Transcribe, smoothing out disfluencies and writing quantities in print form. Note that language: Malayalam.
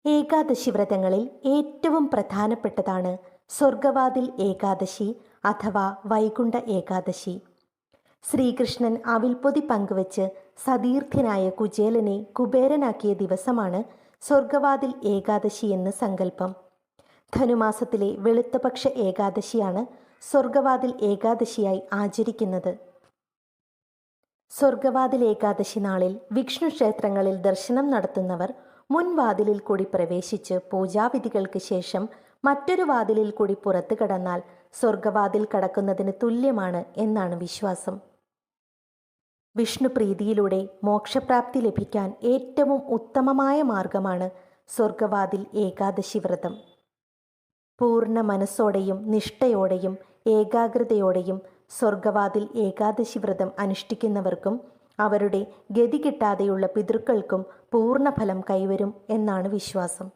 ഏകാദശി വ്രതങ്ങളിൽ ഏറ്റവും പ്രധാനപ്പെട്ടതാണ് സ്വർഗവാതിൽ ഏകാദശി അഥവാ വൈകുണ്ഠ ഏകാദശി. ശ്രീകൃഷ്ണൻ അവിൽപ്പൊതി പങ്കുവച്ച് സതീർത്ഥ്യനായ കുചേലനെ കുബേരനാക്കിയ ദിവസമാണ് സ്വർഗവാതിൽ ഏകാദശി എന്ന് സങ്കല്പം. ധനുമാസത്തിലെ വെളുത്തപക്ഷ ഏകാദശിയാണ് സ്വർഗവാതിൽ ഏകാദശിയായി ആചരിക്കുന്നത്. സ്വർഗവാതിൽ ഏകാദശി നാളിൽ വിഷ്ണു ക്ഷേത്രങ്ങളിൽ ദർശനം നടത്തുന്നവർ മുൻവാതിലിൽ കൂടി പ്രവേശിച്ച് പൂജാവിധികൾക്ക് ശേഷം മറ്റൊരു വാതിലിൽ കൂടി പുറത്തു കടന്നാൽ സ്വർഗവാതിൽ കടക്കുന്നതിന് തുല്യമാണ് എന്നാണ് വിശ്വാസം. വിഷ്ണു പ്രീതിയിലൂടെ മോക്ഷപ്രാപ്തി ലഭിക്കാൻ ഏറ്റവും ഉത്തമമായ മാർഗമാണ് സ്വർഗവാതിൽ ഏകാദശി വ്രതം. പൂർണ്ണ മനസ്സോടെയും നിഷ്ഠയോടെയും ഏകാഗ്രതയോടെയും സ്വർഗവാതിൽ ഏകാദശി വ്രതം അനുഷ്ഠിക്കുന്നവർക്കും അവരുടെ ഗതി കിട്ടാതെയുള്ള പിതൃക്കൾക്കും പൂർണ്ണഫലം കൈവരും എന്നാണ് വിശ്വാസം.